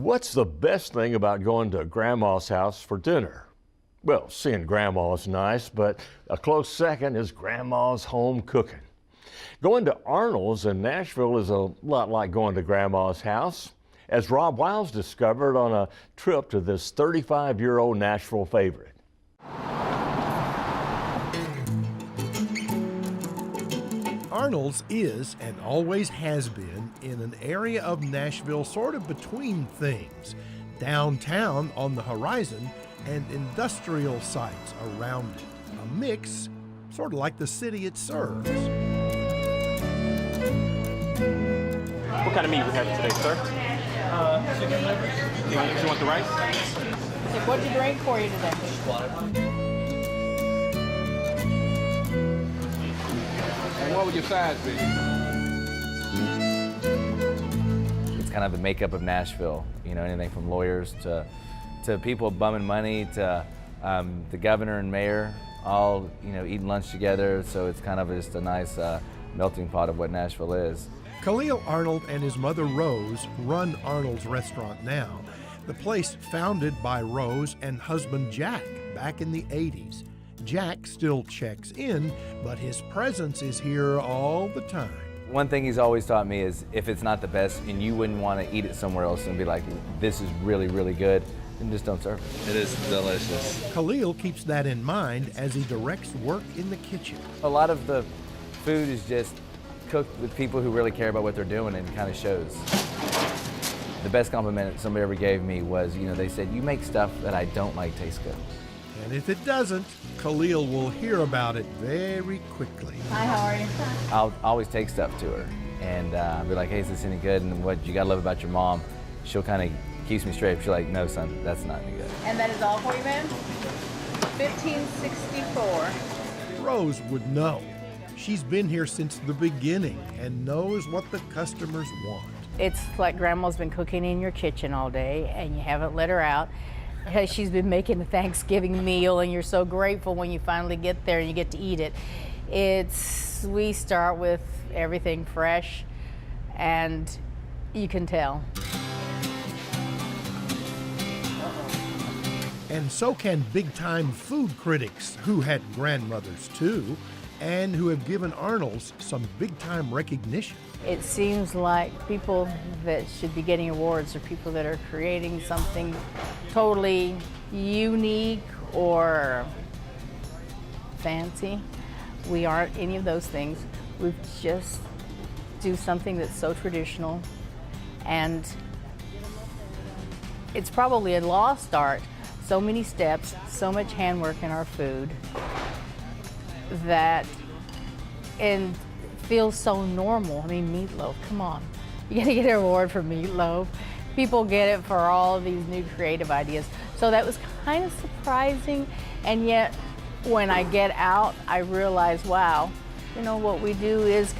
What's the best thing about going to Grandma's house for dinner? Well, seeing Grandma is nice, but a close second is Grandma's home cooking. Going to Arnold's in Nashville is a lot like going to Grandma's house, as Rob Wiles discovered on a trip to this 35-year-old Nashville favorite. Arnold's is, and always has been, in an area of Nashville sort of between things. Downtown on the horizon and industrial sites around it. A mix, sort of like the city it serves. What kind of meat we have today, sir? Chicken livers. You want the rice? What'd you drink for you today? What would your size be? It's kind of the makeup of Nashville, you know, anything from lawyers to people bumming money to the governor and mayor all, you know, eating lunch together. So it's kind of just a nice melting pot of what Nashville is. Khalil Arnold and his mother Rose run Arnold's restaurant now. The place founded by Rose and husband Jack back in the 80s. Jack still checks in, but his presence is here all the time. One thing he's always taught me is if it's not the best and you wouldn't want to eat it somewhere else and be like, this is really, really good, then just don't serve it. It is delicious. Khalil keeps that in mind as he directs work in the kitchen. A lot of the food is just cooked with people who really care about what they're doing, and it kind of shows. The best compliment somebody ever gave me was, you know, they said, you make stuff that I don't like taste good. And if it doesn't, Khalil will hear about it very quickly. Hi, how are you? I'll always take stuff to her and be like, hey, is this any good? And what you gotta love about your mom, she'll kind of keeps me straight. She's like, no, son, that's not any good. And that is all for you, man? $15.64. Rose would know. She's been here since the beginning and knows what the customers want. It's like Grandma's been cooking in your kitchen all day and you haven't let her out. She's been making a Thanksgiving meal and you're so grateful when you finally get there and you get to eat it. We start with everything fresh and you can tell. And so can big-time food critics who had grandmothers too, and who have given Arnold's some big-time recognition. It seems like people that should be getting awards are people that are creating something totally unique or fancy. We aren't any of those things. We just do something that's so traditional, and it's probably a lost art. So many steps, so much handwork in our food that and feels so normal. I mean, meatloaf, come on. You gotta get an award for meatloaf. People get it for all of these new creative ideas. So that was kind of surprising, and yet when I get out, I realize, wow, you know, what we do is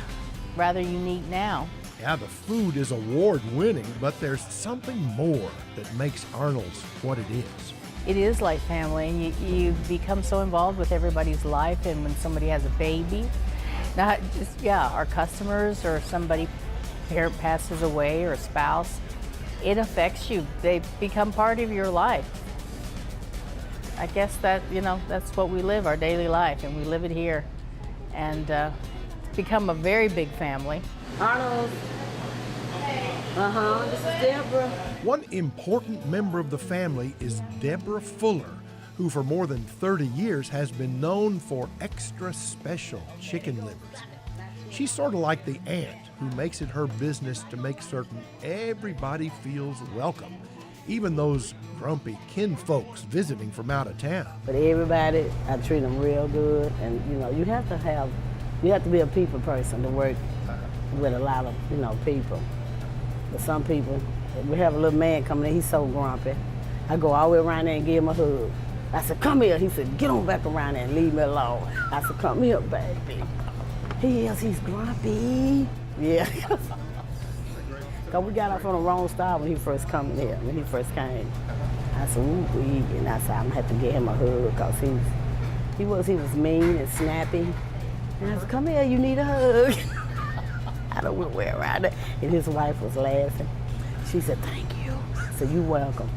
rather unique now. Yeah, the food is award-winning, but there's something more that makes Arnold's what it is. It is like family, and you become so involved with everybody's life, and when somebody has a baby, not just, yeah, our customers or somebody, parent passes away or a spouse, it affects you. They become part of your life. I guess that, you know, that's what we live, our daily life, and we live it here. And become a very big family. Arnold. This is Deborah. One important member of the family is Deborah Fuller, who for more than 30 years has been known for extra special chicken livers. She's sort of like the aunt who makes it her business to make certain everybody feels welcome, even those grumpy kin folks visiting from out of town. But everybody, I treat them real good, and you know, you have to be a people person to work with a lot of, you know, people. But some people, we have a little man coming in, he's so grumpy. I go all the way around there and give him a hug. I said, come here. He said, get on back around there and leave me alone. I said, come here, baby. He's grumpy. Yeah. Because we got off on the wrong style when he first came here, when he first came. I said, ooh, and I said, I'm gonna have to give him a hug because he was mean and snappy. And I said, come here, you need a hug. I don't want to wear around it. And his wife was laughing. She said, thank you. I said, you welcome.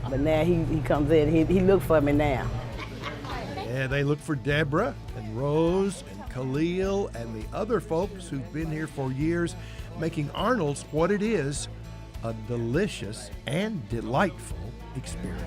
But now he comes in, he look for me now. Yeah, they look for Deborah and Rose and Khalil and the other folks who've been here for years, making Arnold's what it is, a delicious and delightful experience.